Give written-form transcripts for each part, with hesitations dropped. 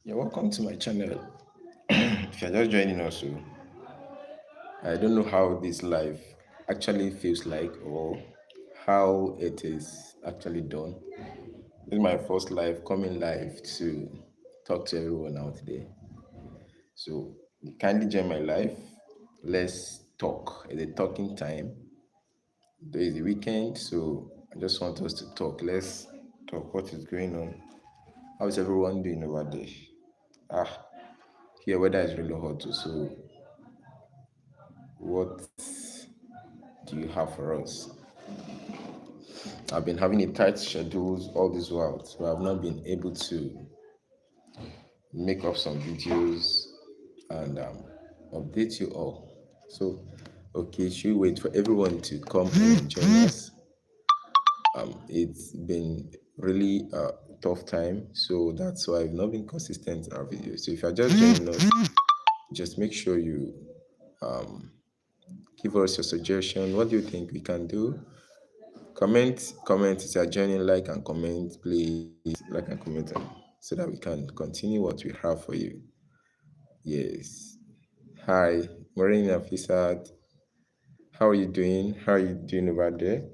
You're welcome to my channel. If you're just joining us, so I don't know how this life actually feels like or how it is actually done. This is my first live coming live to talk to everyone out there. So kindly join my live. Let's talk. It's a talking time. Today is the weekend, so I just want us to talk. Let's talk. What is going on? How is everyone doing over there? Ah, here weather is really hot too. So what do you have for us? I've been having a tight schedule all this while, so I've not been able to make up some videos and update you all. So, okay, should we wait for everyone to come and join us? It's been really a tough time, so that's why I've not been consistent in our videos. So if you're just joining us, just make sure you give us your suggestion. What do you think we can do? Comment if you're joining, like and comment, please. Like and comment so that we can continue what we have for you. Yes. Hi, Maureen Afisat. How are you doing? How are you doing over there?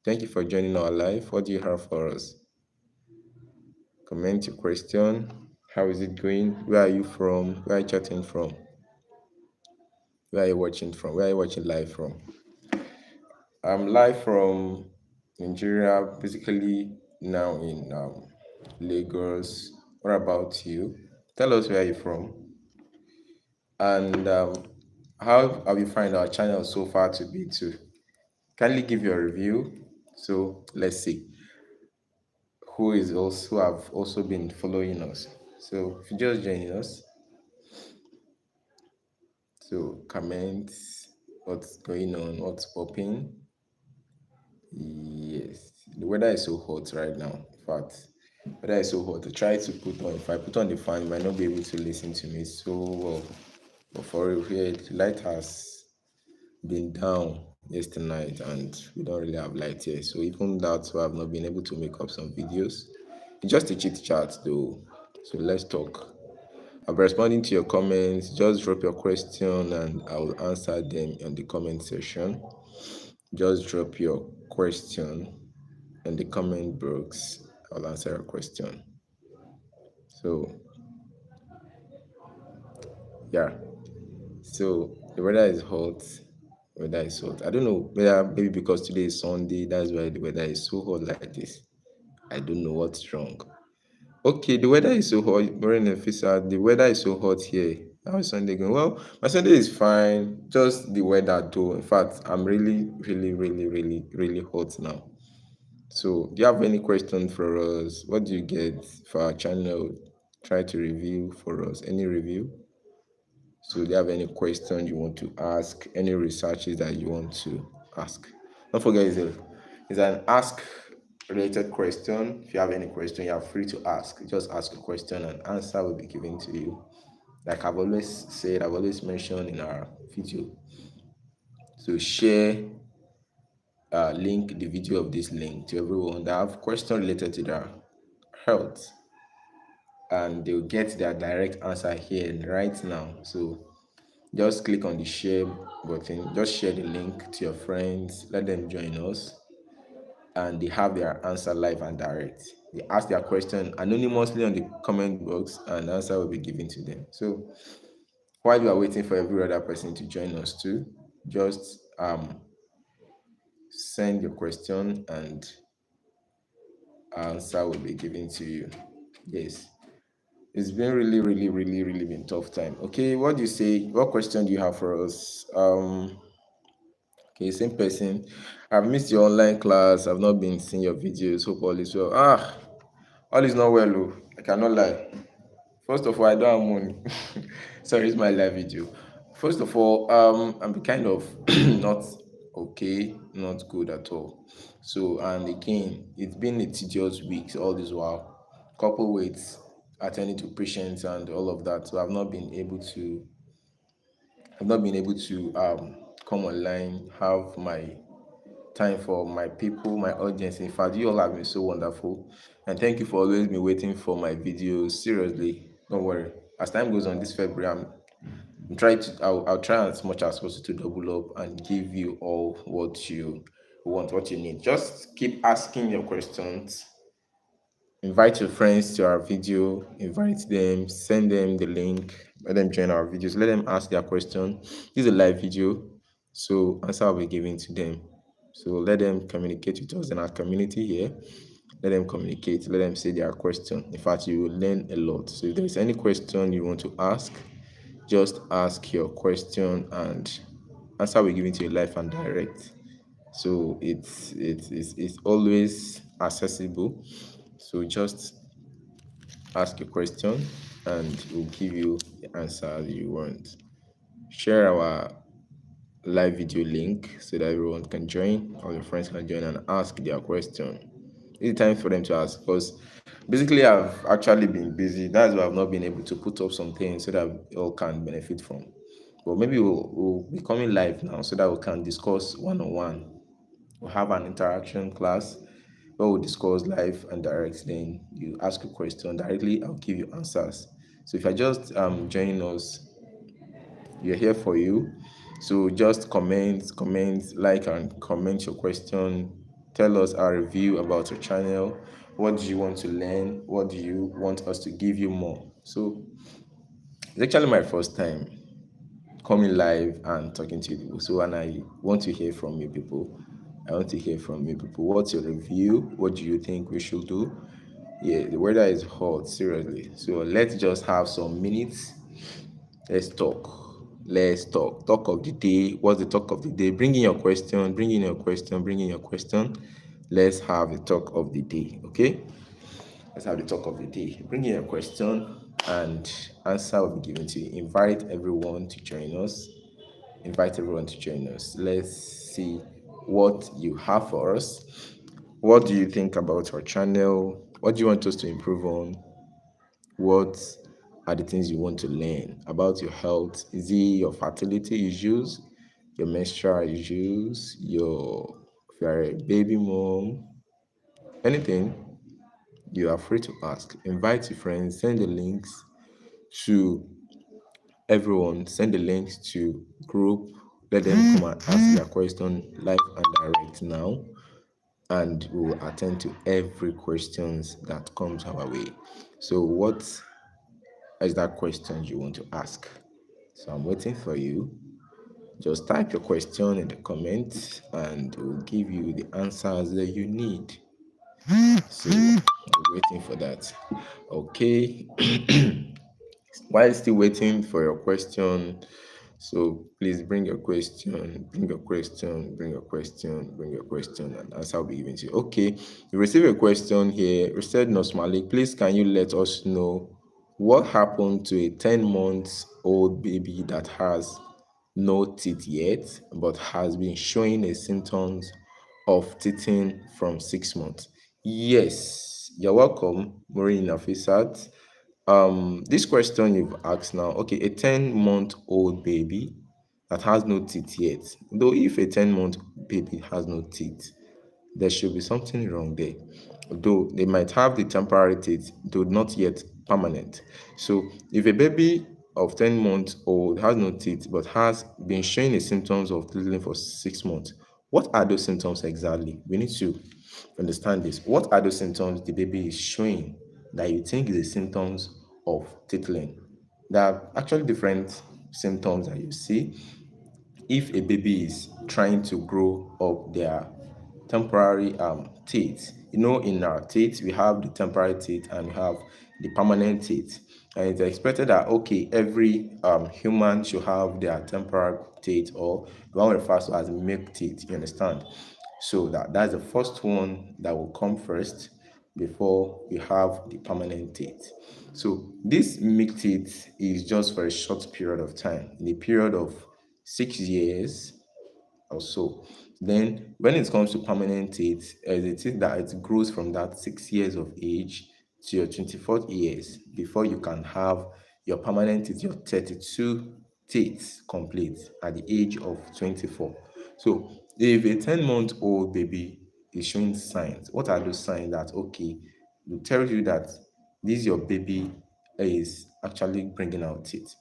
Thank you for joining our live. What do you have for us? Comment your question. How is it going? Where are you from? Where are you chatting from? Where are you watching from? Where are you watching live from? I'm live from Nigeria, basically now in Lagos. What about you? Tell us where you're from and how have you find our channel so far to be too? Kindly give your review. So let's see who have also been following us. So if you just joining us, so comment what's going on, what's popping. Yes, the weather is so hot right now. In fact, weather is so hot. I try to put on. If I put on the fan, you might not be able to listen to me so well. But for real, here the light has been down yesterday night, and we don't really have light here. So even that, so I've not been able to make up some videos. It's just a chit chat though. So let's talk. I'll be responding to your comments. Just drop your question, and I will answer them in the comment section. Just drop your question in the comment box. I'll answer your question. So yeah. So the weather is hot. Weather is hot. I don't know whether maybe because today is Sunday, that's why the weather is so hot like this. I don't know what's wrong. Okay, the weather is so hot. Morning, officer. The weather is so hot here. How is Sunday going? Well, my Sunday is fine. Just the weather though. In fact, I'm really hot now. So, do you have any question for us? What do you get for our channel? Try to review for us. Any review? So, do you have any question you want to ask? Any researches that you want to ask? Don't forget, it's an ask related question. If you have any question, you are free to ask. Just ask a question and answer will be given to you. Like I've always said, I've always mentioned in our video. So, share link the video of this link to everyone that have question related to their health, and they'll get their direct answer here right now. So just click on the share button, just share the link to your friends, let them join us, and they have their answer live and direct. They ask their question anonymously on the comment box and the answer will be given to them. So while you are waiting for every other person to join us too, just send your question and answer will be given to you. Yes. It's been really been tough time. Okay, what do you say? What question do you have for us? Okay, same person. I've missed your online class. I've not been seeing your videos. Hope all is well. All is not well, oh. I cannot lie. First of all, I don't have money. Sorry, it's my live video. First of all, I'm kind of not okay, not good at all. So, and again, it's been a tedious week all this while, coupled with attending to patients and all of that. So, I've not been able to come online, have my time for my people, my audience. In fact, you all have been so wonderful, and thank you for always been waiting for my videos. Seriously, Don't worry. As time goes on, this February, I'm trying to. I'll try as much as possible to double up and give you all what you want, what you need. Just keep asking your questions. Invite your friends to our video. Invite them. Send them the link. Let them join our videos. Let them ask their question. This is a live video, so answer will be given to them. So let them communicate with us in our community here. Let them communicate. Let them say their question. In fact, you will learn a lot. So if there is any question you want to ask, just ask your question and answer will be given to you live and direct. So it's always accessible. So just ask a question and we'll give you the answer you want. Share our live video link so that everyone can join, all your friends can join and ask their question. It's time for them to ask because basically I've actually been busy. That's why I've not been able to put up some things so that we all can benefit from. But maybe we'll be coming live now so that we can discuss one on one. We'll have an interaction class where we'll discuss live and direct. Then you ask a question directly, I'll give you answers. So if you're just joining us, we're here for you. So just like and comment your question. Tell us our review about your channel. What do you want to learn? What do you want us to give you more? So it's actually my first time coming live and talking to you people. So and I want to hear from you people. I want to hear from you people. What's your review? What do you think we should do? Yeah, the weather is hot, seriously. So let's just have some minutes. Let's talk. Let's talk. Talk of the day. What's the talk of the day? Bring in your question. Bring in your question. Bring in your question. Let's have the talk of the day. Okay? Let's have the talk of the day. Bring in your question and answer will be given to you. Invite everyone to join us. Invite everyone to join us. Let's see what you have for us. What do you think about our channel? What do you want us to improve on? What are the things you want to learn about your health? Is it your fertility issues, your menstrual issues, your if you are a baby mom, anything? You are free to ask. Invite your friends, send the links to everyone, send the links to group, let them come and ask their question live and direct now, and we will attend to every questions that comes our way. So what is that question you want to ask? So I'm waiting for you. Just type your question in the comments and we'll give you the answers that you need. So I'm waiting for that. Okay. While still waiting for your question, so please bring your question, bring your question, bring your question, bring your question, and answer will be given to you. Okay, you receive a question here. Research Nurse Malik, please can you let us know what happened to a 10-month-old baby that has no teeth yet, but has been showing a symptoms of teething from 6 months? Yes, you're welcome, Maureen Afisat. This question you've asked now, okay, a 10-month-old baby that has no teeth yet. Though if a 10-month baby has no teeth, there should be something wrong there. Though they might have the temporary teeth, though not yet permanent. So if a baby of 10 months old has no teeth but has been showing the symptoms of teething for 6 months, what are those symptoms exactly? We need to understand this. What are those symptoms the baby is showing that you think is the symptoms of tickling? There are actually different symptoms that you see if a baby is trying to grow up their temporary teeth. In our teeth we have the temporary teeth and we have the permanent teeth, and it's expected that okay, every human should have their temporary teeth, or the one referred to as milk teeth, you understand? So that's the first one that will come first before we have the permanent teeth. So this milk teeth is just for a short period of time, in the period of 6 years or so. Then when it comes to permanent teeth, the teeth that it grows from that 6 years of age to your 24th years before you can have your permanent teeth, your 32 teeth complete at the age of 24. So if a 10-month-old baby is showing signs, what are those signs that okay, will tell you that this your baby is actually bringing out teeth.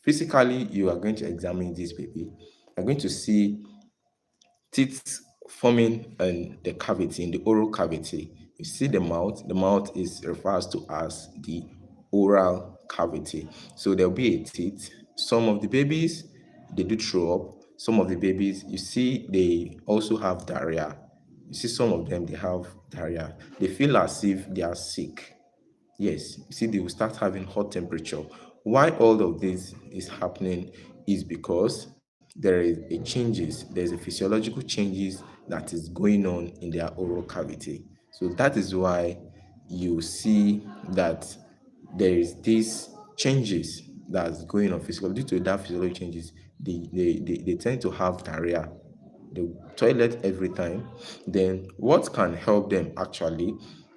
Physically, you are going to examine this baby. You're going to see teeth forming in the cavity, in the oral cavity. You see the mouth. The mouth is refers to as the oral cavity. So there'll be a teeth. Some of the babies they do throw up. Some of the babies you see they also have diarrhea. You see some of them they have diarrhea. They feel as if they are sick. Yes, you see, they will start having hot temperature. Why all of this is happening is because there is a changes, there's a physiological changes that is going on in their oral cavity. So that is why you see that there is these changes that's going on physical due to that physiological changes. They tend to have diarrhea, the toilet every time. Then what can help them actually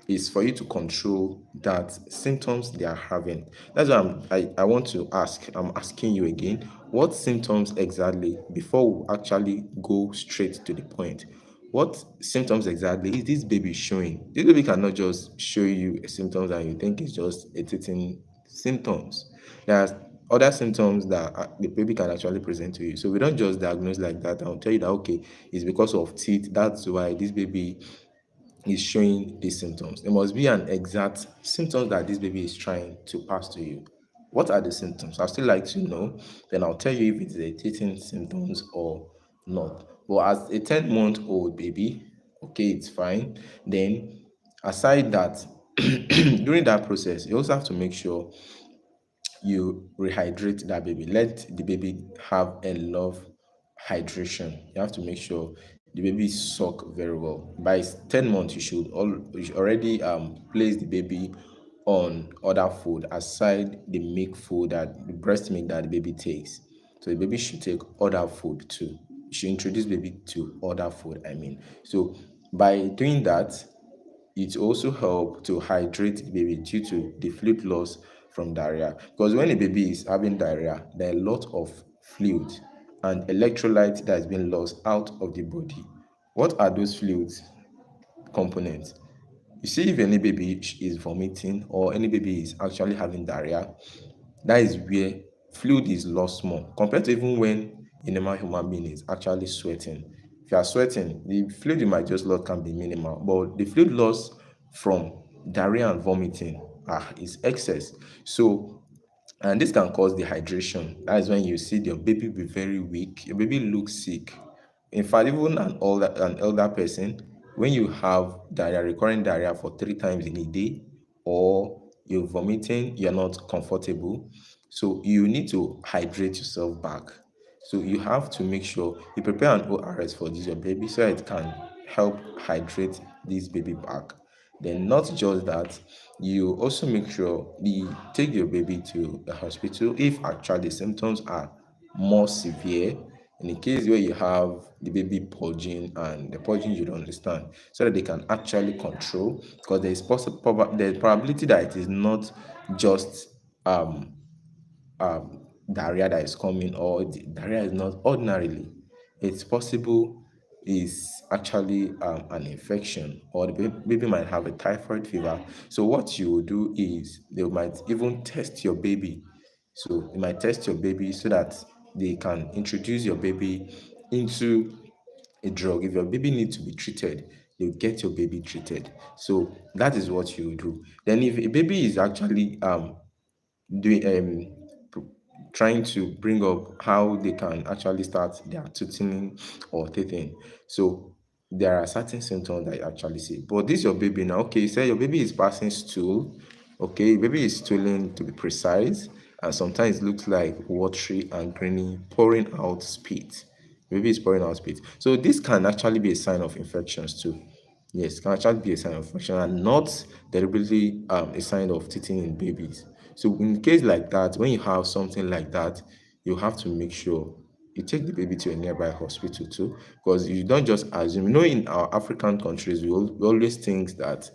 is for you to control that symptoms they are having. That's why I want to ask, I'm asking you again, what symptoms exactly, before we actually go straight to the point, what symptoms exactly is this baby showing? This baby cannot just show you a symptoms and you think it's just a teething symptoms. There's other symptoms that the baby can actually present to you. So we don't just diagnose like that. I'll tell you that okay, it's because of teeth. That's why this baby is showing these symptoms. There must be an exact symptoms that this baby is trying to pass to you. What are the symptoms? I'd still like to know. Then I'll tell you if it's a teething symptoms or not. But as a 10-month-old baby, okay, it's fine. Then aside that, during that process, you also have to make sure you rehydrate that baby. Let the baby have enough hydration. You have to make sure the baby suck very well. By 10 months, you should already place the baby on other food aside the milk food, that the breast milk that the baby takes. So the baby should take other food too. You should introduce baby to other food, I mean. So by doing that, it also help to hydrate the baby due to the fluid loss from diarrhea. Because when a baby is having diarrhea, there are a lot of fluid and electrolyte that has been lost out of the body. What are those fluids components? You see, if any baby is vomiting or any baby is actually having diarrhea, that is where fluid is lost more compared to even when a normal human being is actually sweating. If you are sweating, the fluid you might just lost can be minimal, but the fluid loss from diarrhea and vomiting is excess. So, and this can cause dehydration. That is when you see your baby be very weak, your baby looks sick. In fact, even an elder person, when you have diarrhea, recurring diarrhea for 3 times in a day, or you're vomiting, you're not comfortable, so you need to hydrate yourself back. So you have to make sure you prepare an ORS for this your baby so it can help hydrate this baby back. Then not just that, you also make sure you take your baby to a hospital if actually symptoms are more severe. In the case where you have the baby purging and the purging you don't understand, so that they can actually control, because there is there's probability that it is not just um um, diarrhea that is coming, or the diarrhea is not ordinarily. It's possible is actually an infection, or the baby might have a typhoid fever. So what you will do is they might even test your baby. So they might test your baby so that they can introduce your baby into a drug. If your baby needs to be treated, they'll get your baby treated. So that is what you do. Then if a baby is actually doing trying to bring up how they can actually start their toothing or teething. So there are certain symptoms that you actually see. But this your baby now. Okay, say your baby is passing stool. Okay, baby is stooling to be precise, and sometimes it looks like watery and grainy, pouring out spit. Baby is pouring out spit. So this can actually be a sign of infections too. Yes, can actually be a sign of infection and not deliberately a sign of teething in babies. So in case like that, when you have something like that, you have to make sure you take the baby to a nearby hospital too, because you don't just assume. In our African countries, we always think that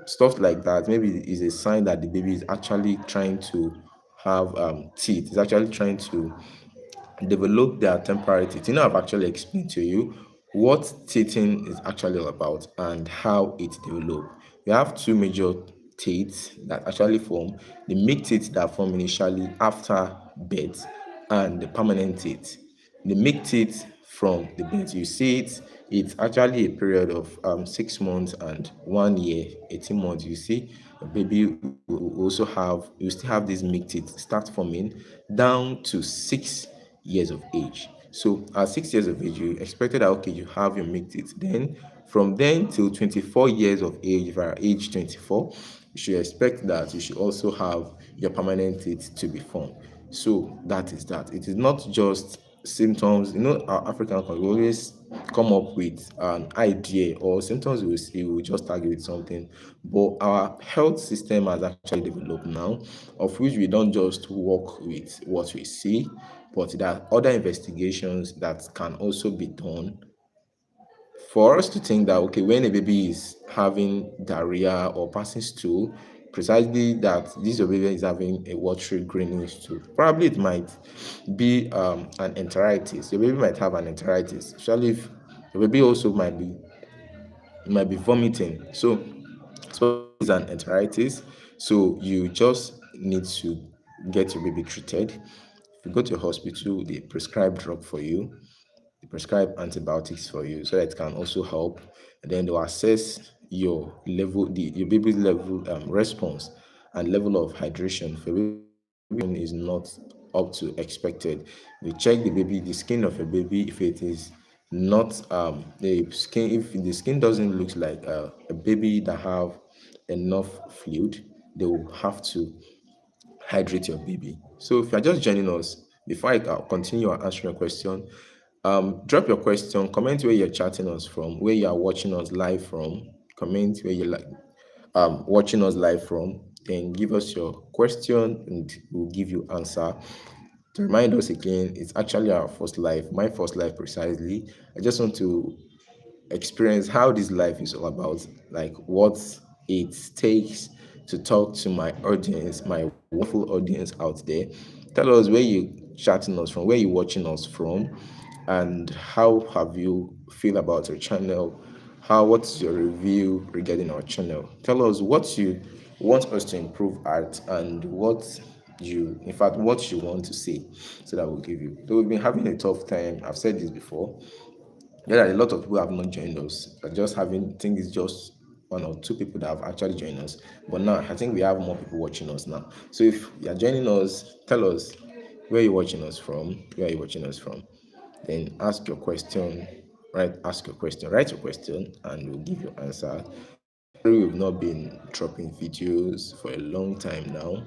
stuff like that maybe is a sign that the baby is actually trying to have teeth. Is actually trying to develop their temporary teeth. I've actually explained to you what teething is actually all about and how it develops. We have two major teeth that actually form, the mixed teeth that form initially after birth, and the permanent teeth. The mixed teeth from the birth, you see it, it's actually a period of 6 months and 1 year, 18 months. You see, a baby will also have, you still have these mixed teeth start forming down to 6 years of age. So at 6 years of age, you expected that okay, you have your mixed teeth. Then from then till 24 years of age, if you are age 24, you should expect that you should also have your permanent teeth to be formed. So that is that. It is not just symptoms. You know, our African culture we always come up with an idea or symptoms we will see, we will just target with something. But our health system has actually developed now, of which we don't just work with what we see, but there are other investigations that can also be done for us to think that okay, when a baby is having diarrhea or passing stool, precisely that this your baby is having a watery greenish stool. Probably it might be an enteritis. Your baby might have an enteritis, especially if your baby also might be vomiting. So suppose it's an enteritis, so you just need to get your baby treated. If you go to a hospital, they prescribe drug for you, they prescribe antibiotics for you so that it can also help. And then they'll assess your level, your baby's level response and level of hydration. If your baby is not up to expected, they check the baby, the skin of a baby. If it is not the skin, if the skin doesn't look like a baby that have enough fluid, they will have to hydrate your baby. So if you're just joining us, before I continue answering your question, drop your question, comment where you're chatting us from, where you are watching us live from, comment where you're like watching us live from, then give us your question and we'll give you answer. To remind us again, it's actually our first live, my first live precisely. I just want to experience how this life is all about, like what it takes to talk to my audience, my wonderful audience out there. Tell us where you chatting us from, where you watching us from, and how have you feel about our channel? What's your review regarding our channel? Tell us what you want us to improve at and what in fact, what you want to say so that we'll give you. Though we've been having a tough time, I've said this before, there are a lot of people who have not joined us. I just having think it's just one or two people that have actually joined us. But now I think we have more people watching us now. So if you are joining us, tell us where you're watching us from, where you're watching us from. Then ask your question, ask your question, write your question, and we'll give you answer. Sorry, we've not been dropping videos for a long time now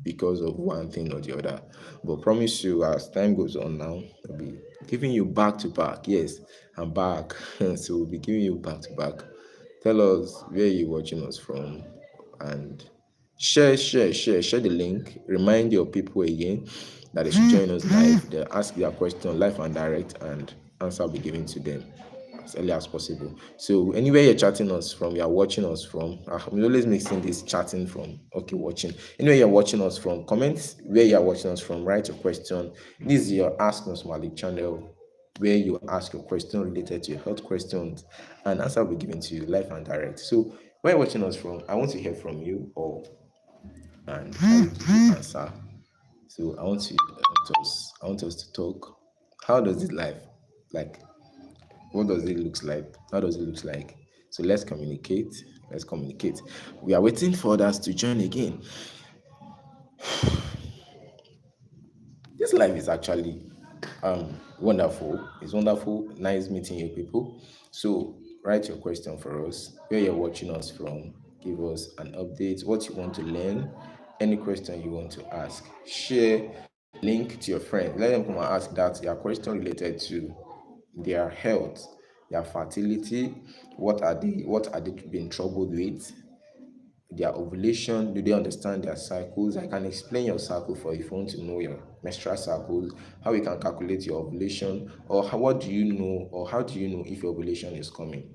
because of one thing or the other. But promise you, as time goes on now, I'll be giving you back to back. Yes, I'm back. So we'll be giving you back to back. Tell us where you're watching us from and share the link. Remind your people again that they should join us live. They ask their question live and direct, and answer will be given to them as early as possible. So anywhere you're chatting us from, you're watching us from, I'm always mixing this chatting from, okay, watching. Anywhere you're watching us from, comment where you're watching us from, write your question. This is your Ask Us Malik channel where you ask your question related to your health questions and answer will be given to you live and direct. So where you're watching us from, I want to hear from you or and I will give you answer. So I want us to talk. How does it life like what does it looks like? How does it look like? So let's communicate. Let's communicate. We are waiting for others to join again. This life is actually wonderful. It's wonderful. Nice meeting you people. So write your question for us. Where you're watching us from. Give us an update. What you want to learn. Any question you want to ask. Share link to your friend. Let them come and ask that your question related to their health, their fertility, what are they being troubled with, their ovulation, do they understand their cycles? I can explain your cycle for you if you want to know your menstrual cycles, how you can calculate your ovulation, or what do you know, or how do you know if your ovulation is coming?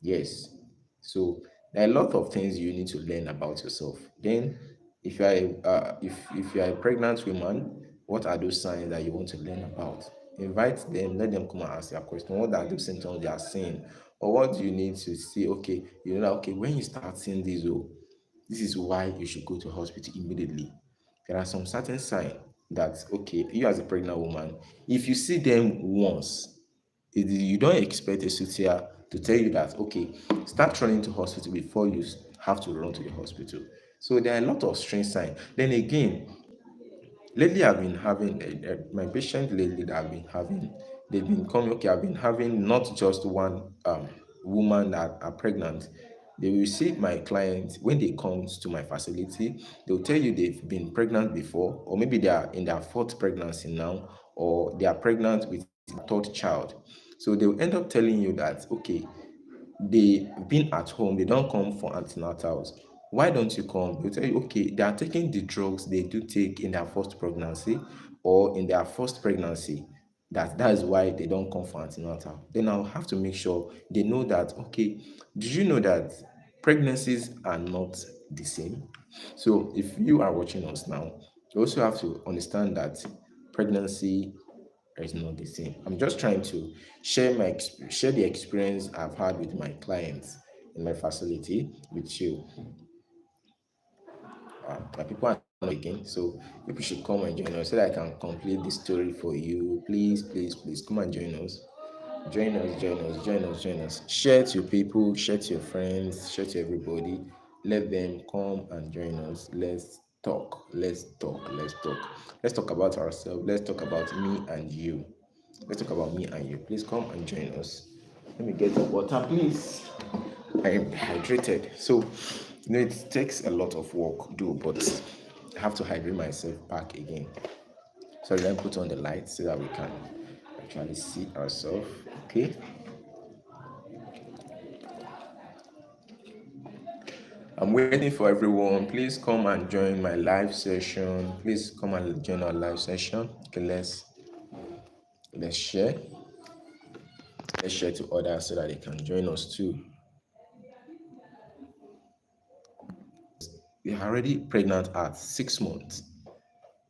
Yes. So there are a lot of things you need to learn about yourself. Then, if you are if you are a pregnant woman, what are those signs that you want to learn about? Invite them, let them come and ask their question. What are those symptoms they are seeing? Or what do you need to see? Okay, you know, okay, when you start seeing these, oh, This is why you should go to hospital immediately. There are some certain signs that, okay, you as a pregnant woman, if you see them once, you don't expect a soothsayer to tell you that, okay, start running to hospital before you have to run to the hospital. So there are a lot of strange signs. Then again, lately I've been having my patient lately that I've been having, they've been coming, okay, I've been having not just one woman that are pregnant. They will see my clients when they come to my facility, they'll tell you they've been pregnant before, or maybe they are in their fourth pregnancy now, or they are pregnant with their third child. So they'll end up telling you that, okay, they've been at home, they don't come for antenatals. Why don't you come? They'll tell you, okay, they are taking the drugs they do take in their first pregnancy or in their first pregnancy. That is why they don't come for antenatal. Then I'll have to make sure they know that, okay, did you know that pregnancies are not the same? So if you are watching us now, you also have to understand that pregnancy is not the same. I'm just trying to share the experience I've had with my clients in my facility with you. My people are not again, so people should come and join us so that I can complete the story for you. Please, please, please come and join us. Join us, join us, join us, join us. Share to your people, share to your friends, share to everybody. Let them come and join us. Let's talk. Let's talk. Let's talk. Let's talk about ourselves. Let's talk about me and you. Let's talk about me and you. Please come and join us. Let me get the water, please. I am hydrated. So, it takes a lot of work, do, but I have to hydrate myself back again. So then put on the light so that we can actually see ourselves. Okay. I'm waiting for everyone. Please come and join my live session. Please come and join our live session. Okay, let's share. Let's share to others so that they can join us too. You're already pregnant at 6 months.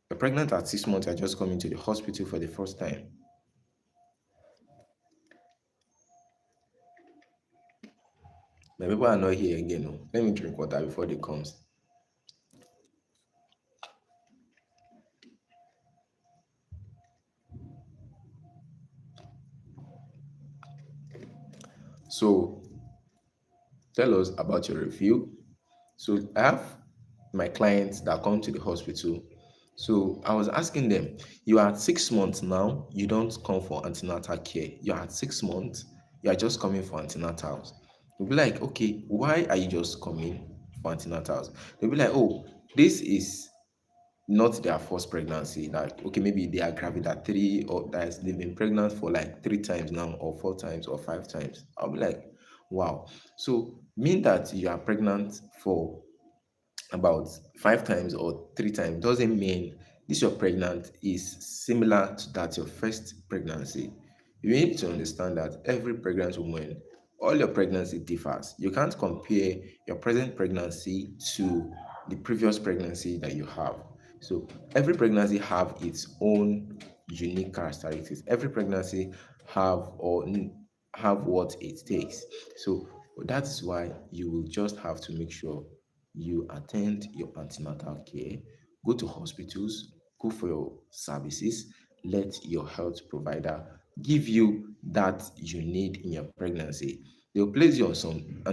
You're pregnant at 6 months, you're just coming to the hospital for the first time. My people are not here again. No. Let me drink water before they comes. So tell us about your review. So I have my clients that come to the hospital. So I was asking them, you are at 6 months now, you don't come for antenatal care. You're at 6 months, you are just coming for antenatals. You'll be like, okay, why are you just coming for antenatals? They'll be like, oh, this is not their first pregnancy. Like, okay, maybe they are gravid at three, or that they've been pregnant for like 3 times now, or 4 times, or 5 times. I'll be like, wow. So mean that you are pregnant for about 5 times or 3 times doesn't mean this your pregnant is similar to that your first pregnancy. You need to understand that every pregnant woman, all your pregnancy differs. You can't compare your present pregnancy to the previous pregnancy that you have. So every pregnancy have its own unique characteristics. Every pregnancy have what it takes. So that is why you will just have to make sure you attend your antenatal care, go to hospitals, go for your services, let your health provider give you that you need in your pregnancy. They'll place you on some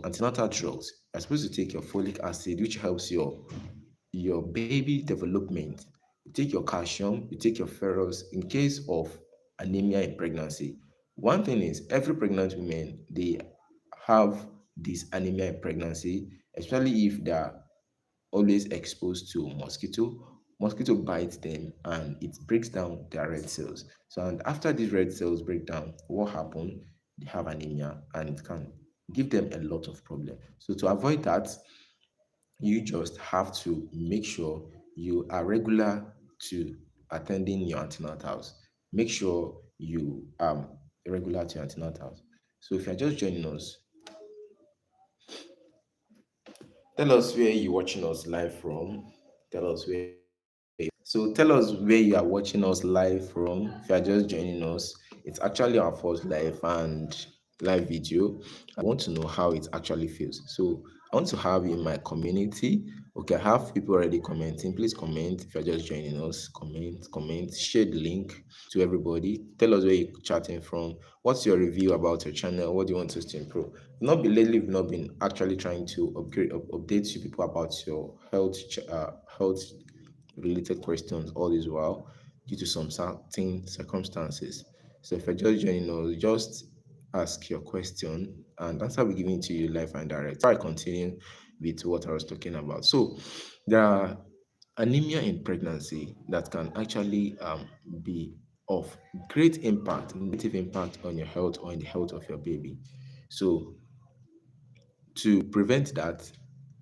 antenatal drugs. You're supposed to take your folic acid, which helps your baby development. You take your calcium, you take your ferrous in case of anemia in pregnancy. One thing is, every pregnant woman, they have this anemia in pregnancy, especially if they are always exposed to mosquito. Mosquito bites them and it breaks down their red cells. So, and after these red cells break down, what happens? They have anemia and it can give them a lot of problem. So to avoid that, you just have to make sure you are regular to attending your antenatals. Make sure you regular to your antenatals. So if you're just joining us, tell us where you're watching us live from. Tell us where. So tell us where you are watching us live from. If you are just joining us, it's actually our first live video. I want to know how it actually feels. So I want to have you in my community. Okay, I have people already commenting. Please comment if you're just joining us. Comment, share the link to everybody. Tell us where you're chatting from. What's your review about your channel? What do you want us to improve? Not be lately, we've not been actually trying to update you people about your health related questions all this while due to some certain circumstances. So if you're just joining us, just ask your question and answer will be given to you live and direct. So I continue with what I was talking about. So there are anemia in pregnancy that can actually be of great impact, negative impact on your health or in the health of your baby. So to prevent that,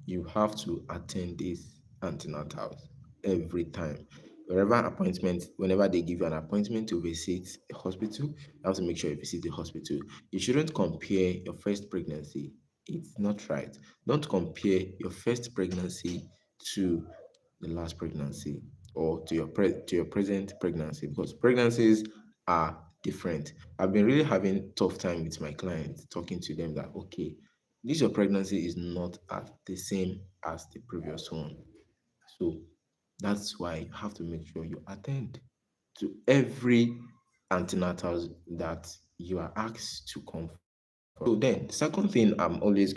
you have to attend these antenatals every time. Whenever they give you an appointment to visit a hospital, you have to make sure you visit the hospital. You shouldn't compare your first pregnancy. It's not right. Don't compare your first pregnancy to the last pregnancy or to your present pregnancy because pregnancies are different. I've been really having tough time with my clients talking to them that okay, this your pregnancy is not at the same as the previous one. So that's why you have to make sure you attend to every antenatal that you are asked to come for. So then, the second thing I'll also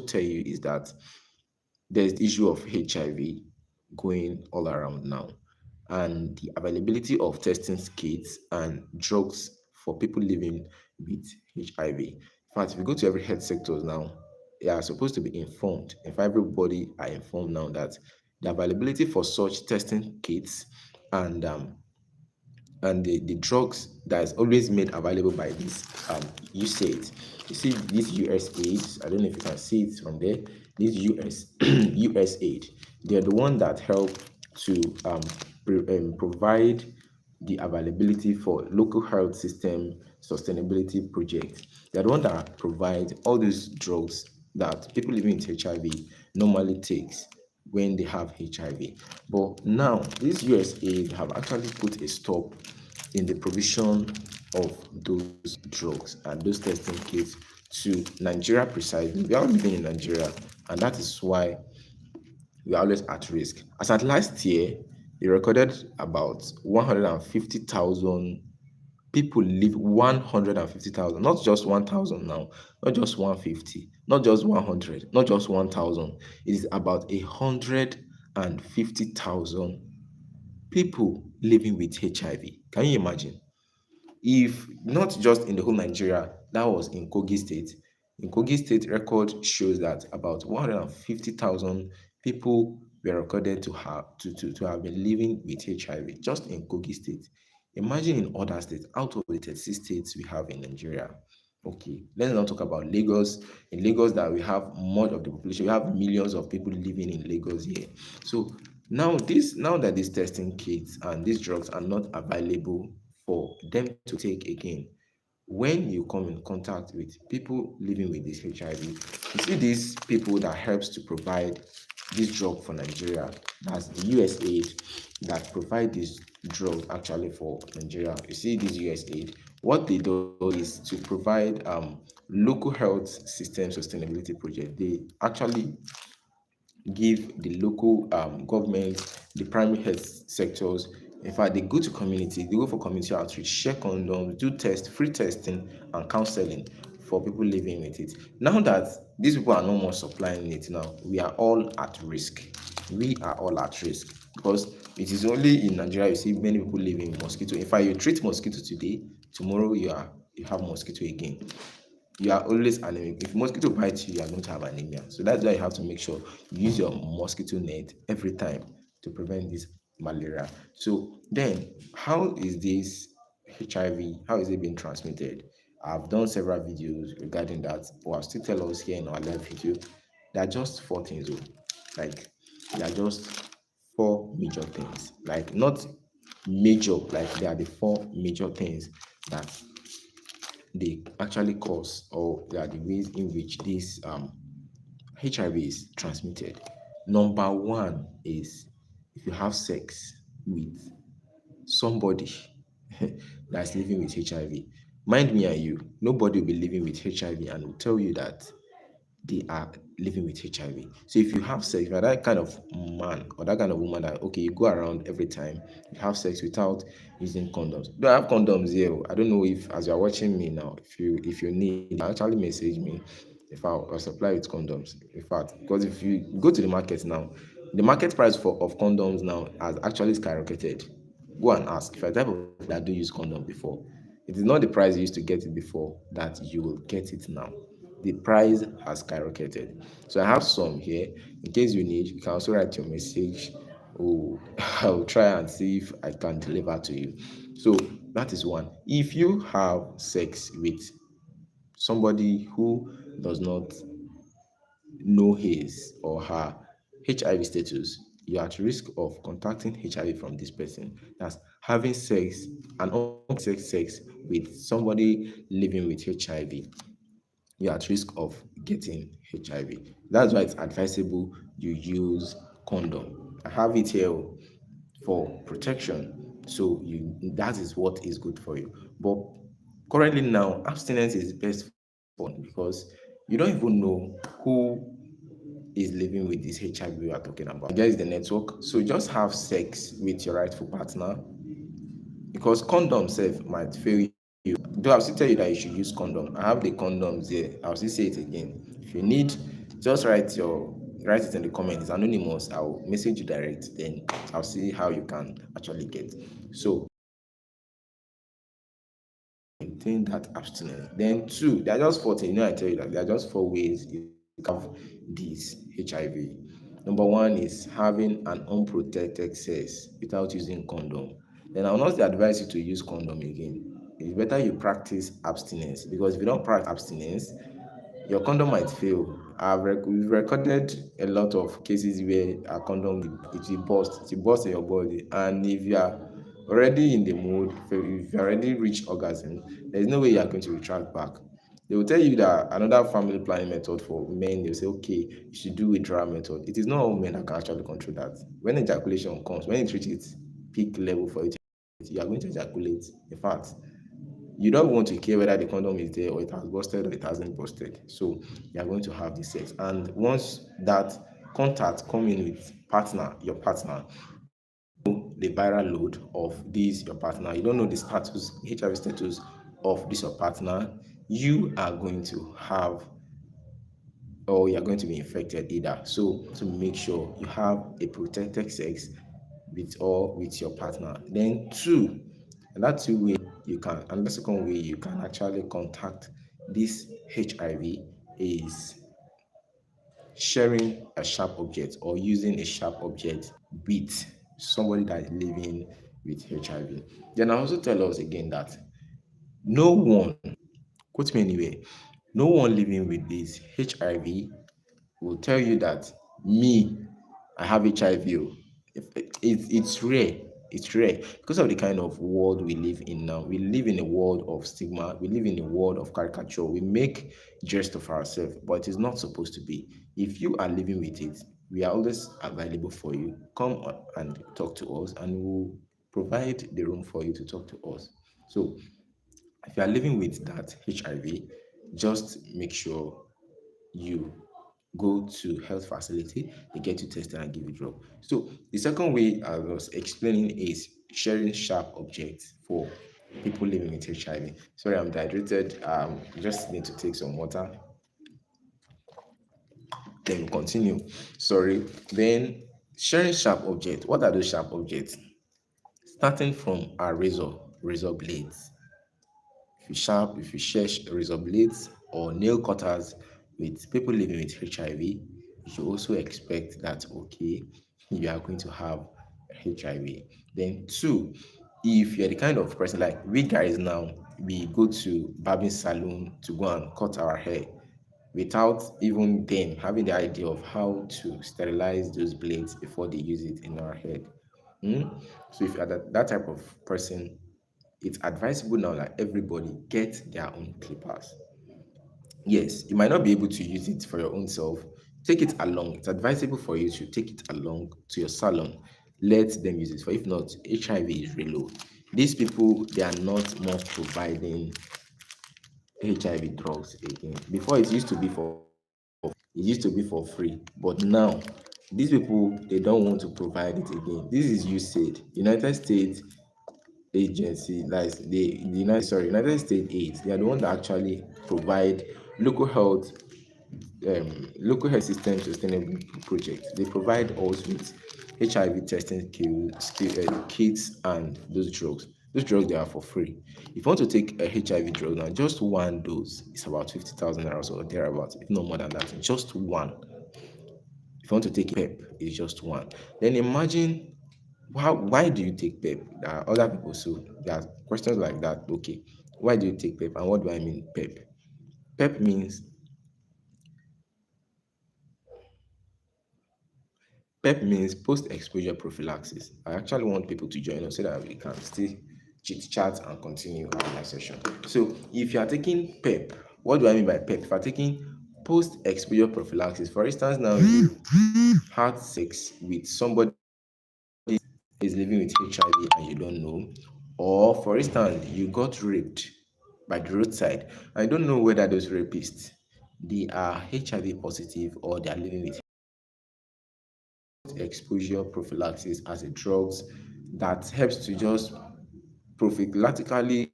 tell you is that there's the issue of HIV going all around now, and the availability of testing kits and drugs for people living with HIV. In fact, if you go to every health sectors now, they are supposed to be informed. If everybody are informed now that the availability for such testing kits and the drugs that is always made available by this USAID. You see these US aids, I don't know if you can see it from there. These US aid, they're the one that help to provide the availability for local health system sustainability projects. They're the one that provide all these drugs that people living with HIV normally takes when they have HIV. But now, these USAID have actually put a stop in the provision of those drugs and those testing kits to Nigeria precisely. We are living in Nigeria, and that is why we are always at risk. As at last year, they recorded about 150,000 people live 150,000, not just 1,000 now, not just 150, not just 100, not just 1,000. It is about 150,000 people living with HIV. Can you imagine? If not just in the whole Nigeria, that was in Kogi State. In Kogi State, record shows that about 150,000 people were recorded to have been living with HIV just in Kogi State. Imagine in other states, out of the 36 states we have in Nigeria. Okay, let's not talk about Lagos. In Lagos, that we have much of the population, we have millions of people living in Lagos here. So now that these testing kits and these drugs are not available for them to take again, when you come in contact with people living with this HIV, you see these people that helps to provide this drug for Nigeria. That's the USAID that provide this drug actually for Nigeria. You see this USAID, what they do is to provide local health system sustainability project. They actually give the local government, the primary health sectors. In fact, they go to community, they go for community outreach, share condoms, do free testing and counseling for people living with it. Now that these people are no more supplying it now, we are all at risk. We are all at risk because it is only in Nigeria you see many people living with mosquito. In fact, you treat mosquito today, tomorrow you have mosquito again. You are always anemic. If mosquito bites you, you are going to have anemia. So that's why you have to make sure you use your mosquito net every time to prevent this malaria. So then, how is this HIV? How is it being transmitted? I've done several videos regarding that, but I'll still tell us here in our live video. There are just four things, oh. Like there are just four major things. Like not major, like they are the four major things that they actually cause, or they are the ways in which this HIV is transmitted. Number one is if you have sex with somebody that's living with HIV. Mind me and you, nobody will be living with HIV and will tell you that they are living with HIV. So if you have sex, if you're that kind of man or that kind of woman that okay, you go around every time, you have sex without using condoms. Do I have condoms here? I don't know if as you're watching me now, if you need, actually message me if I'll supply with condoms. In fact, because if you go to the market now, the market price of condoms now has actually skyrocketed. Go and ask if you're the type of people that do use condom before. It is not the price you used to get it before that you will get it now. The price has skyrocketed. So I have some here. In case you need, you can also write your message. Oh, I'll try and see if I can deliver to you. So that is one. If you have sex with somebody who does not know his or her HIV status, you're at risk of contacting HIV from this person. That's having sex and sex with somebody living with HIV. You're at risk of getting HIV. That's why it's advisable you use condom. I have it here for protection. So you that is what is good for you. But currently now, abstinence is best for everyone because you don't even know who is living with this HIV we are talking about. I guess the network. So just have sex with your rightful partner because condom self might fail you. Though I'll still tell you that you should use condom. I have the condoms here. I'll still say it again. If you need, just write it in the comments. It's anonymous. I'll message you direct. Then I'll see how you can actually get. So maintain that abstinence. Then two, there are just 14. I tell you that there are just 4 ways you have this HIV. Number one is having an unprotected sex without using condom. Then I will not advise you to use condom again. It's better you practice abstinence because if you don't practice abstinence, your condom might fail. We've recorded a lot of cases where a condom it will burst in your body, and if you are already in the mood, if you already reached orgasm, there's no way you are going to retract back. They will tell you that another family planning method for men, they'll say, okay, you should do withdrawal method. It is not all men that can actually control that. When ejaculation comes, when it reaches its peak level for it, you are going to ejaculate. In fact, you don't want to care whether the condom is there or it has busted or it hasn't busted. So you are going to have the sex. And once that contact come in with your partner, the viral load of this your partner, you don't know the status, HIV status of this your partner, you are going to have or you're going to be infected either. So to make sure you have a protected sex with your partner. Then two, and that's two way you can, and the second way you can actually contact this HIV is sharing a sharp object or using a sharp object with somebody that is living with HIV. Then I also tell us again that no one, quote me anyway, no one living with this HIV will tell you that me, I have HIV. Oh. It's rare. It's rare because of the kind of world we live in now. We live in a world of stigma. We live in a world of caricature. We make jest of ourselves, but it is not supposed to be. If you are living with it, we are always available for you. Come and talk to us, and we'll provide the room for you to talk to us. So, if you are living with that HIV, just make sure you go to health facility, they get you tested and give you drug. So the second way I was explaining is sharing sharp objects for people living with HIV. Sorry, I'm dehydrated. Just need to take some water. Then we continue. Sorry. Then sharing sharp objects. What are those sharp objects? Starting from our razor blades. If you share razor blades or nail cutters with people living with HIV, you should also expect that okay, you are going to have HIV. Then two, if you're the kind of person like we guys now, we go to barbing salon to go and cut our hair without even them having the idea of how to sterilize those blades before they use it in our head. Hmm? So if you're that type of person, it's advisable now that everybody get their own clippers. Yes, you might not be able to use it for your own self. Take it along. It's advisable for you to take it along to your salon. Let them use it. For if not, HIV is real low. These people they are not more providing HIV drugs again. Before it used to be for It used to be for free, but now these people they don't want to provide it again. This is USAID, United States agency, like the United States AIDS. They are the one that actually provide local health local health system sustainable project. They provide us with HIV testing kits and those drugs. Those drugs they are for free. If you want to take a HIV drug now, just one dose is about 50,000 naira or thereabouts, if not more than that. Just one. If you want to take PEP, it's just one. Then imagine why do you take PEP? There are other people, so there are questions like that. Okay, why do you take PEP and what do I mean PEP? PEP means PEP means post-exposure prophylaxis. I actually want people to join us so that we can still chit chat and continue our session. So if you are taking PEP, what do I mean by PEP? If you are taking post-exposure prophylaxis, for instance, now you had sex with somebody is living with HIV and you don't know, or for instance, you got raped by the roadside. I don't know whether those rapists they are HIV positive or they are living with exposure prophylaxis as a drugs that helps to just prophylactically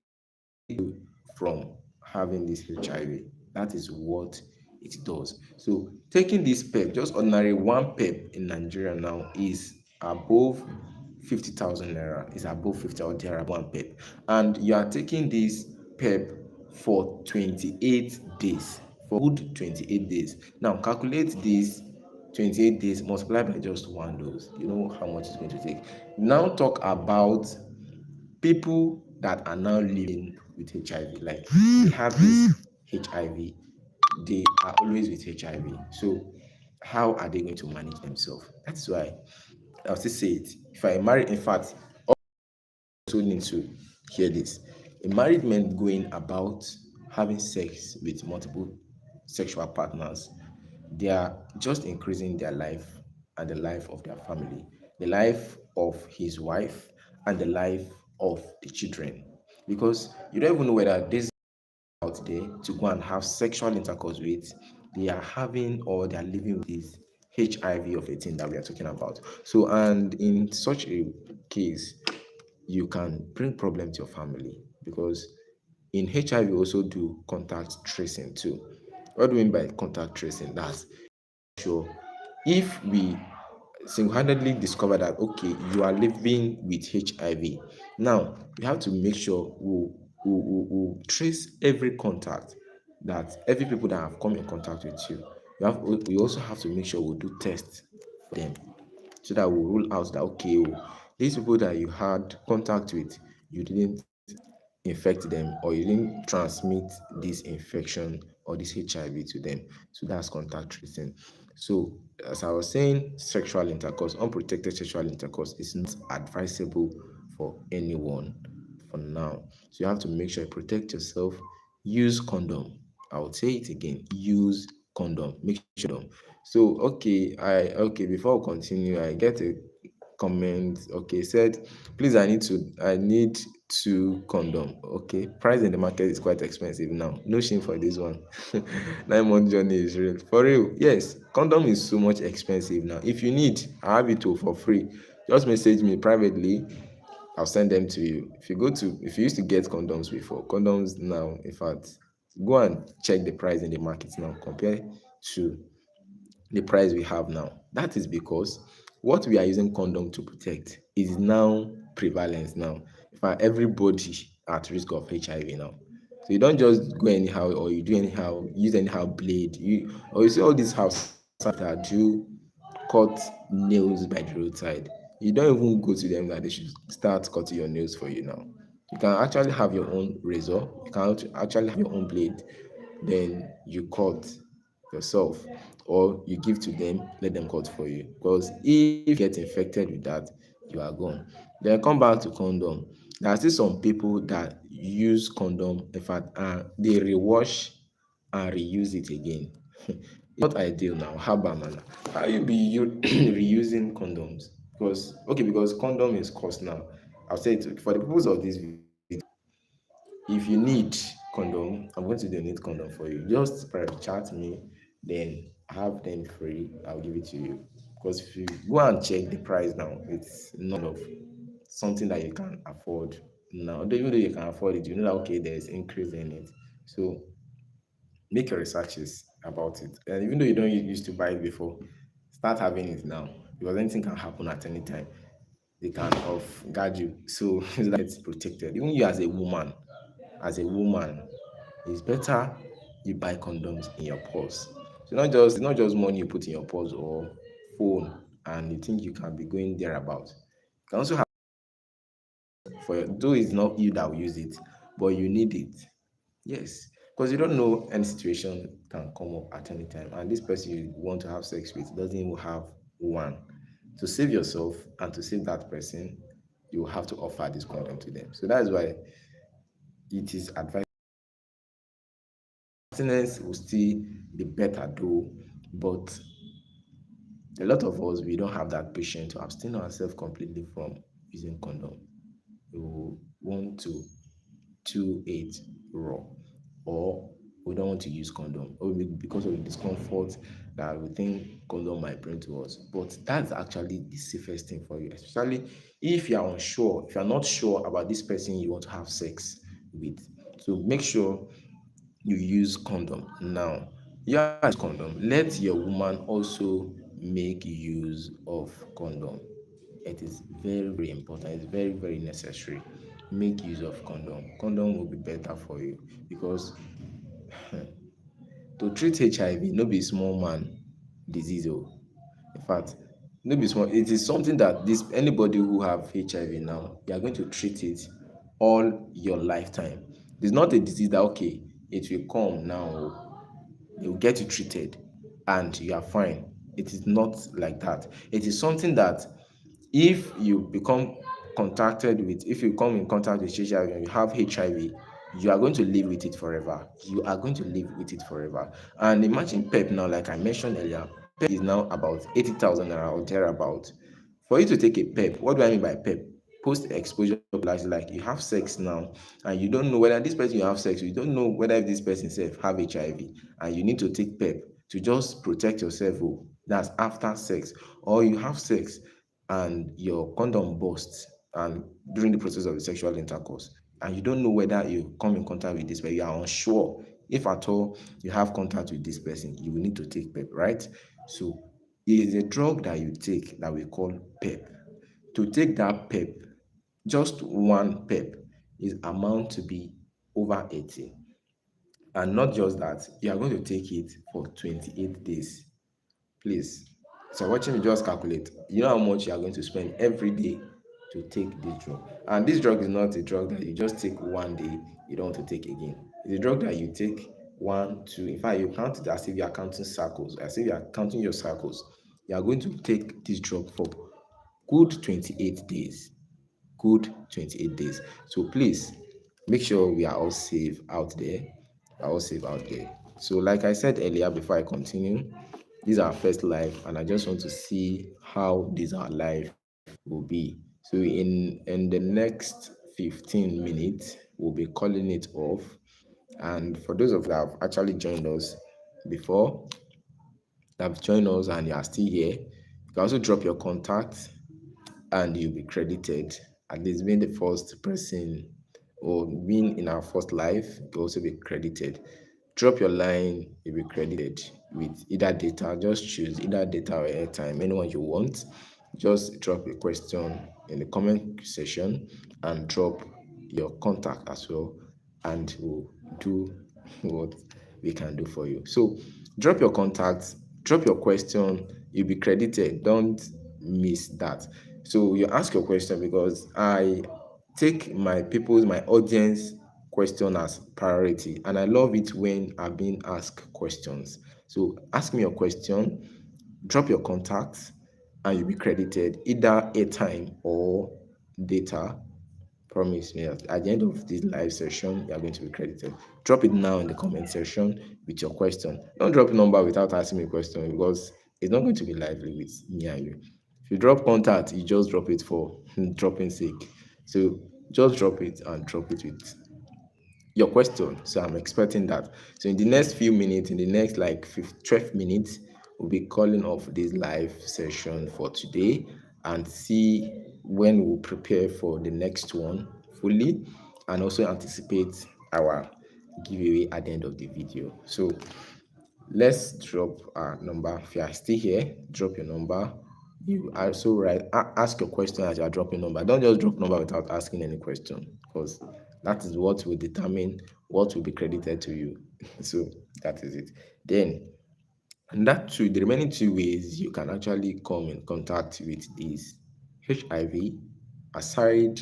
from having this HIV. That is what it does. So taking this PEP, just ordinary one PEP in Nigeria now is above 50,000 naira. Is above 50 or there one PEP, and you are taking this PEP for 28 days. For good 28 days. Now calculate this 28 days multiplied by just one dose. You know how much it's going to take. Now talk about people that are now living with HIV, like they have this HIV, they are always with HIV. So how are they going to manage themselves? That's why I'll still say it. If I marry, in fact, also need to hear this. A married man going about having sex with multiple sexual partners, they are just increasing their life and the life of their family, the life of his wife, and the life of the children. Because you don't even know whether this out there to go and have sexual intercourse with, they are having or they are living with this HIV of 18 that we are talking about. So, and in such a case, you can bring problem to your family because in HIV we also do contact tracing too. What do we mean by contact tracing? That's sure if we single-handedly discover that okay you are living with HIV, now we have to make sure we trace every contact, that every people that have come in contact with you, we also have to make sure we do tests for them so that we rule out that okay these people that you had contact with, you didn't infect them or you didn't transmit this infection or this HIV to them. So that's contact tracing. So as I was saying, sexual intercourse, unprotected sexual intercourse is not advisable for anyone for now. So you have to make sure you protect yourself. Use condom. I will say it again. Use condom. Make sure. So before we continue, I get a comment. Okay, said please I need two condom. Okay, price in the market is quite expensive now. No shame for this one. 9 month journey is real. For real, yes, condom is so much expensive now. If you need, I have it too for free. Just message me privately. I'll send them to you. If you used to get condoms before, condoms now, in fact, go and check the price in the market now. Compare to the price we have now. That is because what we are using condom to protect is now prevalence now. In fact, everybody at risk of HIV now. So you don't just go anyhow or you do anyhow, use anyhow blade. You see all these houses that do cut nails by the roadside. You don't even go to them that they should start cutting your nails for you now. You can actually have your own razor, you can actually have your own blade, then you cut yourself or you give to them, let them cut for you. Because if you get infected with that, you are gone. Then come back to condom. There are still some people that use condom, in fact, they rewash and reuse it again. Not ideal now. How about man? How you be reusing condoms? Because condom is cost now. I'll say it for the purpose of this video. If you need condom, I'm going to donate condom for you. Just private chat me, then have them free, I'll give it to you. Because if you go and check the price now, it's not of something that you can afford now. Even though you can afford it, you know that okay, there's increase in it. So make your researches about it. And even though you don't used to buy it before, start having it now because anything can happen at any time. They can off guard you. So it's protected. Even you as a woman, it's better you buy condoms in your purse. So not just money you put in your purse or phone and you think you can be going there about. You can also have though it's not you that will use it, but you need it. Yes, because you don't know any situation can come up at any time, and this person you want to have sex with doesn't even have one. To save yourself and to save that person, you will have to offer this condom to them. So that is why it is advised. Abstinence will still be better though, but a lot of us we don't have that patience to abstain ourselves completely from using condom. We will want to chew it raw, or we don't want to use condom, or because of the discomfort that we think condom might bring to us. But that's actually the safest thing for you, especially if you are unsure, if you are not sure about this person you want to have sex with. So make sure you use condom now. You use condom. Let your woman also make use of condom. It is very, very important. It's very, very necessary. Make use of condom. Condom will be better for you because to treat HIV, no be small man disease. Oh. In fact, no be small. It is something that this anybody who have HIV now, you are going to treat it all your lifetime. It's not a disease that okay, it will come now. Oh, they will get you treated and you are fine. It is not like that. It is something that if you become if you come in contact with HIV and you have HIV, you are going to live with it forever. You are going to live with it forever. And imagine PEP now, like I mentioned earlier, PEP is now about 80,000 naira or thereabout. For you to take a PEP, what do I mean by PEP? Post exposure prophylaxis, like you have sex now and you don't know whether this person you have sex with, you don't know whether this person self have HIV and you need to take PEP to just protect yourself. Oh, that's after sex. Or you have sex and your condom bursts and during the process of the sexual intercourse and you don't know whether you come in contact with this person, you are unsure if at all you have contact with this person, you will need to take PEP, right? So it is a drug that you take that we call PEP. To take that PEP, just one PEP is amount to be over 80. And not just that, you are going to take it for 28 days. Please. So watching me, just calculate. You know how much you are going to spend every day to take this drug. And this drug is not a drug that you just take one day, you don't want to take again. It's a drug that you take one, two. In fact, you count it as if you are counting circles, as if you are counting your circles. You are going to take this drug for good 28 days. Good 28 days. So please make sure we are all safe out there. Are all safe out there. So, like I said earlier, before I continue, this is our first live, and I just want to see how this our life will be. So, in the next 15 minutes, we'll be calling it off. And for those of you that have actually joined us before, that have joined us and you are still here, you can also drop your contact and you'll be credited. At least being the first person or being in our first life, you'll also be credited. Drop your line, you'll be credited with either data. Just choose either data or airtime, anyone you want. Just drop a question in the comment section and drop your contact as well, and we'll do what we can do for you. So drop your contacts, drop your question, you'll be credited. Don't miss that. So you ask your question because I take my audience question as priority, and I love it when I'm being asked questions. So ask me your question, drop your contacts, and you'll be credited either airtime or data. Promise me that at the end of this live session, you are going to be credited. Drop it now in the comment section with your question. Don't drop a number without asking me a question because it's not going to be lively with me and you. If you drop contact, you just drop it for dropping sake. So just drop it and drop it with your question. So I'm expecting that. So in the next few minutes, in the next like 12 minutes, we'll be calling off this live session for today and see when we'll prepare for the next one fully, and also anticipate our giveaway at the end of the video. So let's drop our number. If you are still here, drop your number. You also write, ask your question as you are dropping number. Don't just drop number without asking any question, because that is what will determine what will be credited to you. So that is it. Then, and that two, the remaining two ways you can actually come in contact with this HIV, aside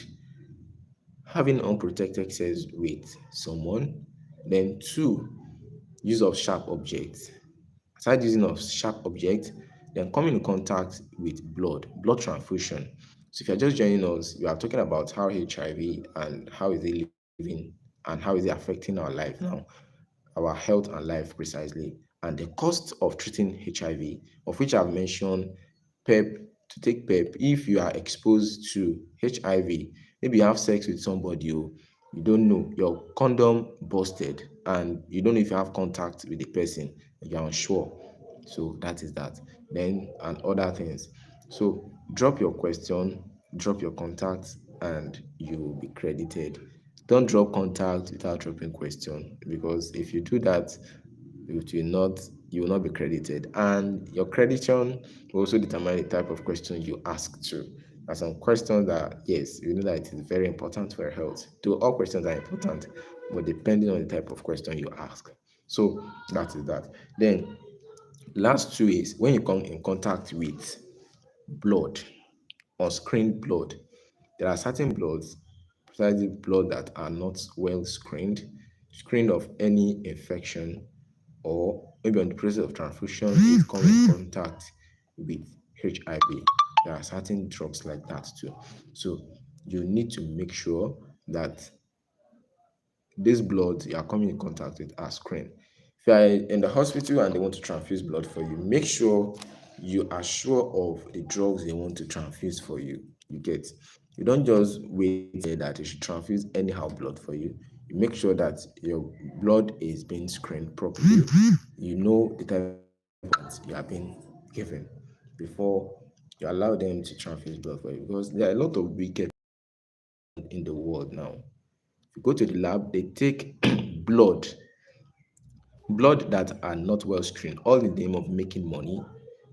having unprotected sex with someone, then two, use of sharp objects. Aside using of sharp objects, then come in contact with blood transfusion. So if you're just joining us, we are talking about how HIV and how is it living and how is it affecting our life now, our health and life precisely, and the cost of treating HIV, of which I've mentioned PEP, to take PEP if you are exposed to HIV. Maybe you have sex with somebody, you don't know, your condom busted, and you don't know if you have contact with the person, you're unsure. So that is that. Then, and other things. So drop your question, drop your contact, and you will be credited. Don't drop contact without dropping question, because if you do that, it will not you will not be credited, and your creditation will also determine the type of question you ask to. There are some questions that, yes, you know that it is very important for your health. To all questions are important, but depending on the type of question you ask. So that is that. Then last two is when you come in contact with blood, unscreened blood. There are certain bloods, precisely blood that are not well screened of any infection, or maybe on the process of transfusion, it come in contact with HIV. There are certain drugs like that too. So you need to make sure that this blood you are coming in contact with are screened. If you are in the hospital and they want to transfuse blood for you, make sure you are sure of the drugs they want to transfuse for you. You get, you don't just wait there that they should transfuse anyhow blood for you. You make sure that your blood is being screened properly. You know the type of you are being given before you allow them to transfuse blood for you, because there are a lot of wicked in the world now. You go to the lab, they take blood, blood that are not well screened, all in the name of making money.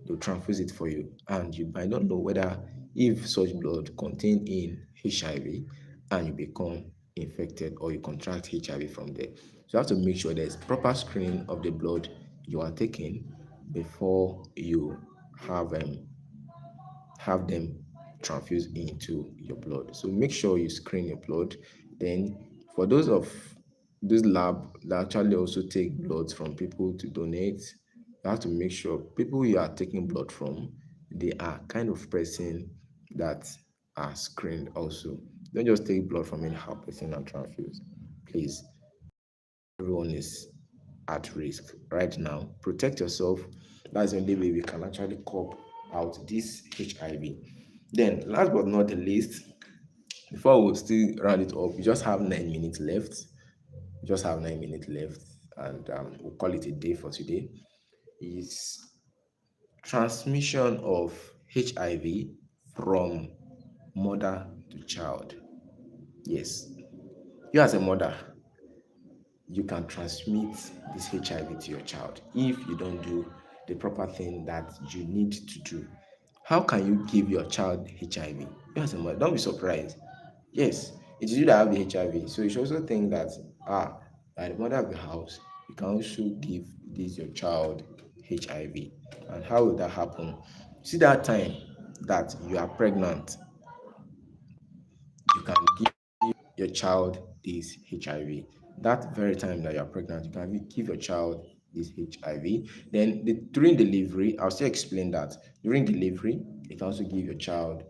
They'll transfuse it for you, and you might not know whether if such blood contain in HIV and you become infected or you contract HIV from there. So you have to make sure there's proper screening of the blood you are taking before you have um, have them transfuse into your blood. So make sure you screen your blood. Then for those of this lab that actually also take blood from people to donate, you have to make sure people you are taking blood from, they are kind of person that are screened also. Don't just take blood from anyhow person and transfuse. Please, everyone is at risk right now. Protect yourself. That's the only way we can actually cope out this HIV. Then, last but not the least, before we still round it up, we just have 9 minutes left. We just have 9 minutes left, and we'll call it a day for today. Is transmission of HIV from mother to child. Yes, you as a mother, you can transmit this HIV to your child if you don't do the proper thing that you need to do. How can you give your child HIV? You as a mother, don't be surprised. Yes, it is you that have the HIV. So you should also think that, by the mother of the house, you can also give this your child HIV. And how will that happen? See that time that you are pregnant, you can give your child this HIV. That very time that you're pregnant, you can give your child this HIV. Then during delivery, I'll still explain that. During delivery, you can also give your child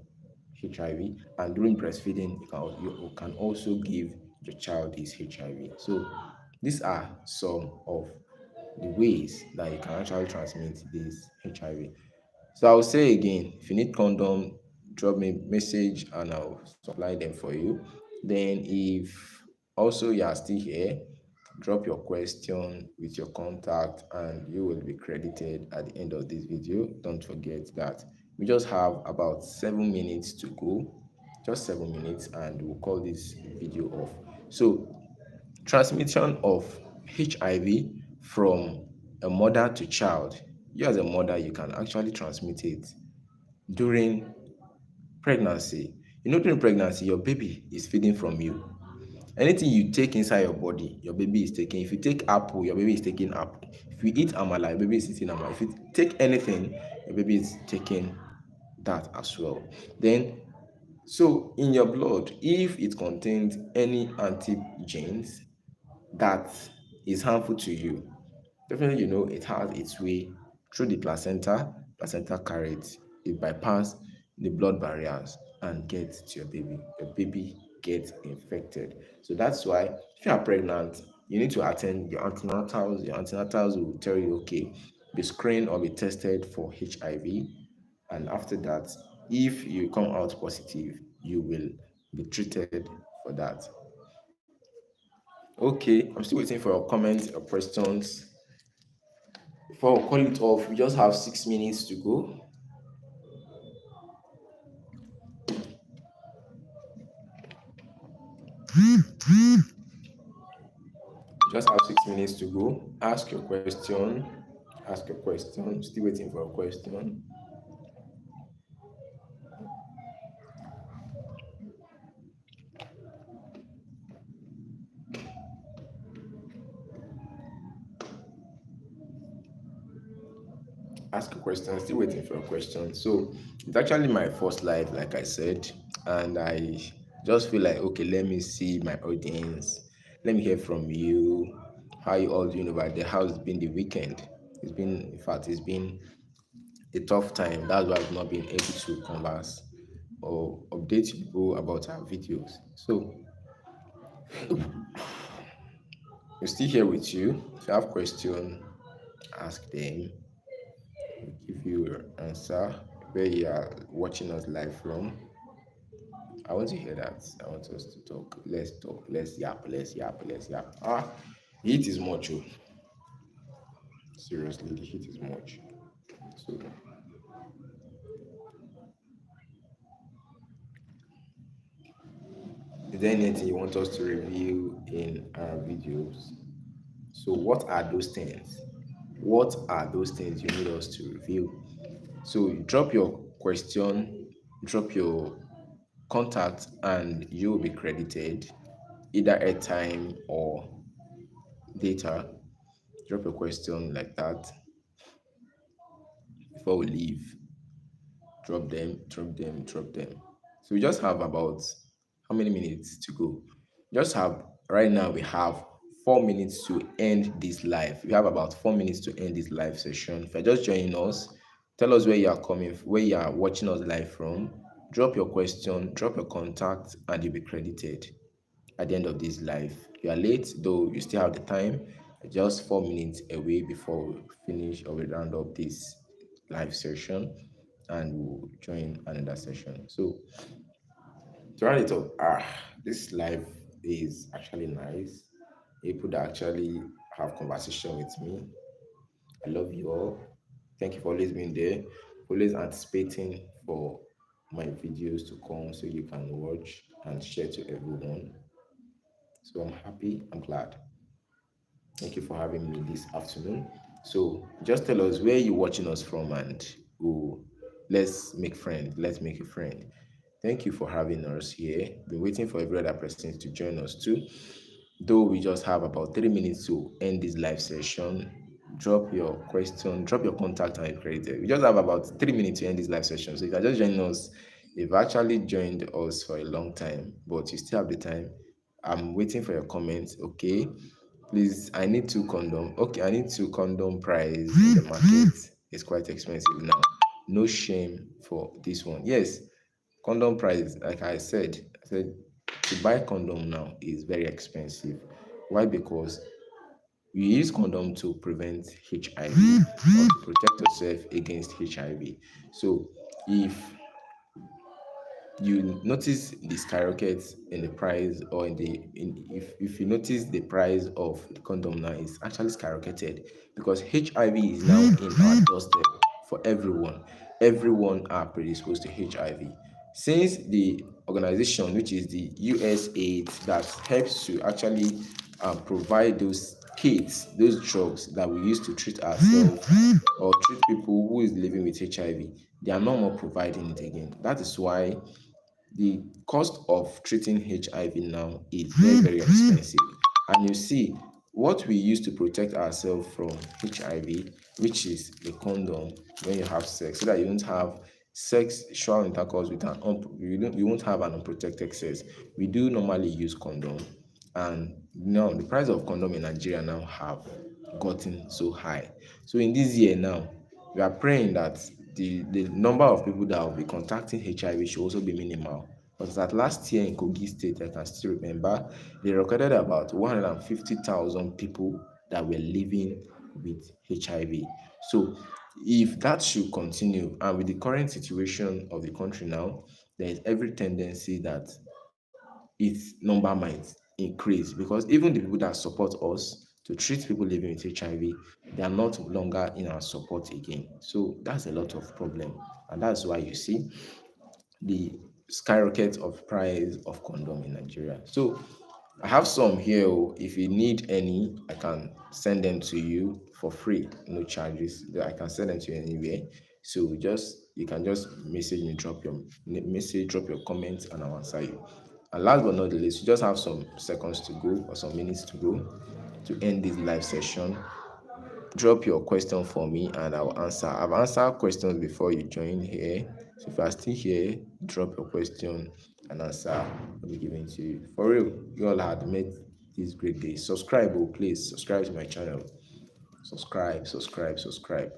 HIV, and during breastfeeding, you can also give your child this HIV. So these are some of the ways that you can actually transmit this HIV. So I'll say again, if you need condom, drop me a message and I'll supply them for you. Then if also you are still here, drop your question with your contact and you will be credited at the end of this video. Don't forget that we just have about 7 minutes to go, just 7 minutes, and we'll call this video off. So transmission of HIV from a mother to child. You as a mother, you can actually transmit it during pregnancy. During pregnancy, your baby is feeding from you. Anything you take inside your body, your baby is taking. If you take apple, your baby is taking apple. If you eat amala, your baby is eating amala. If you take anything, your baby is taking that as well. Then, so in your blood, if it contains any antigens that is harmful to you, definitely it has its way through the placenta carries it, bypass the blood barriers and gets to your baby gets infected. So that's why if you are pregnant, you need to attend your antenatals will tell you, okay, be screened or be tested for HIV, and after that, if you come out positive, you will be treated for that. Okay, I'm still waiting for your comments or questions. Before we call it off, we just have 6 minutes to go. Just have 6 minutes to go. Ask your question. Ask your question. Still waiting for a question. Ask a question. Still waiting for a question. So it's actually my first live, like I said, and I just feel like, okay, let me see my audience. Let me hear from you. How you all doing over there? How's it been the weekend? In fact, it's been a tough time. That's why I've not been able to converse or update people about our videos. So we're still here with you. If you have questions, ask them. We'll give you your answer where you are watching us live from. I want to hear that. I want us to talk. Let's talk. Let's yap. Let's yap. Let's yap. The heat is much. Oh. Seriously, the heat is much. So, is there anything you want us to review in our videos? So, what are those things? What are those things you need us to review? So, drop your question, drop your contact, and you will be credited either airtime or data. Drop a question like that before we leave. Drop them, drop them, drop them. So we just have about how many minutes to go? Just have right now we have 4 minutes to end this live. We have about 4 minutes to end this live session. If you're just joining us, tell us where you are coming, where you are watching us live from. Drop your question, drop your contact, and you'll be credited at the end of this live. You are late, though you still have the time. Just 4 minutes away before we finish or we round up this live session and we'll join another session. So to round it up, this live is actually nice. People that actually have conversation with me. I love you all. Thank you for always being there, always anticipating for my videos to come so you can watch and share to everyone. So I'm happy, I'm glad. Thank you for having me this afternoon. So just tell us where you're watching us from and let's make friends. Let's make a friend. Thank you for having us here. Been waiting for every other person to join us too. Though we just have about 3 minutes to end this live session. Drop your question, drop your contact and your credit. We just have about 3 minutes to end this live session. So if you're just joining us, you've actually joined us for a long time, but you still have the time. I'm waiting for your comments. Okay. Please, I need 2 condom. Okay, I need 2 condom price in the market. It's quite expensive now. No shame for this one. Yes, condom price, like I said to buy condom now is very expensive. Why? Because you use condom to prevent HIV or to protect yourself against HIV. So if you notice the skyrockets in the price, or if you notice the price of the condom now is actually skyrocketed because HIV is now in our doorstep for everyone. Everyone are predisposed to HIV. Since the organization, which is the USAID, that helps to actually provide those kits, those drugs that we use to treat ourselves or treat people who is living with HIV, they are no more providing it again. That is why the cost of treating HIV now is very, very expensive. And you see, what we use to protect ourselves from HIV, which is the condom, when you have sex, so that you don't have sexual intercourse with you won't have an unprotected sex. We do normally use condom, and now the price of condom in Nigeria now have gotten so high. So in this year now, we are praying that the number of people that will be contacting HIV should also be minimal. Because at last year in Kogi State, I can still remember, they recorded about 150,000 people that were living with HIV. So if that should continue, and with the current situation of the country now, there is every tendency that its number might increase, because even the people that support us to treat people living with HIV, they are not longer in our support again. So that's a lot of problem, and that's why you see the skyrocket of price of condom in Nigeria. So I have some here. If you need any, I can send them to you for free, no charges. I can send them to you anywhere. So just you can just message me, drop your comments, and I'll answer you. And last but not the least, you just have some seconds to go or some minutes to go to end this live session. Drop your question for me and I'll answer. I've answered questions before you join here. So if you are still here, drop your question and answer will be given to you. For real, you all had made this great day. Subscribe, please subscribe to my channel. Subscribe.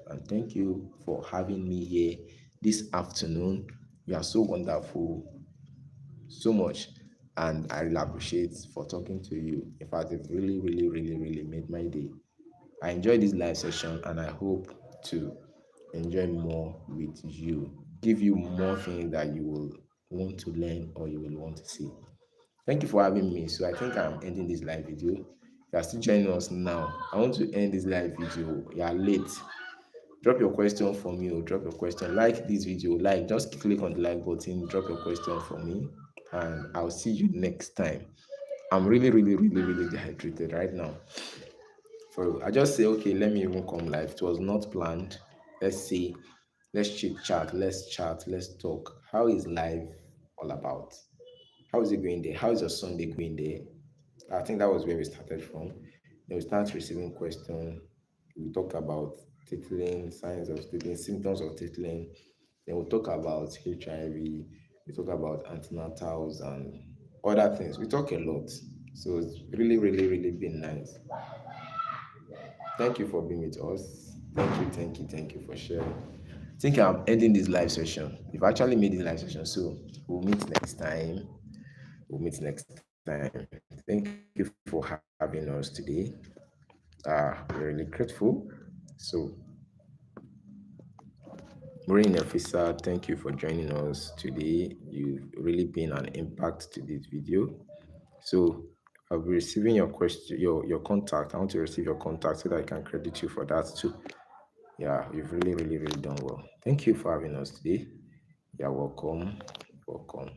And thank you for having me here this afternoon. You are so wonderful, so much. And I really appreciate for talking to you. In fact, it really made my day. I enjoyed this live session and I hope to enjoy more with you, give you more things that you will want to learn or you will want to see. Thank you for having me. So I think I'm ending this live video. If you are still joining us now, I want to end this live video. You are late. Drop your question for me or drop your question. Like this video, just click on the like button, drop your question for me, and I'll see you next time. I'm really dehydrated right now. For I just say, okay, let me even come live. It was not planned. Let's see, let's chit chat, let's talk. How is life all about? How is it going there? How is your Sunday going there? I think that was where we started from. Then we start receiving questions. We talk about tickling, signs of tickling, symptoms of tickling. Then we talk about HIV. We talk about antenatals and other things. We talk a lot. So it's really been nice. Thank you for being with us. Thank you for sharing. I think I'm ending this live session. We've actually made this live session, so we'll meet next time. Thank you for having us today. We're really grateful. So, Marine officer, thank you for joining us today. You've really been an impact to this video. So I'll be receiving your question, your contact. I want to receive your contact so that I can credit you for that too. Yeah, you've really done well. Thank you for having us today. You're welcome. Welcome.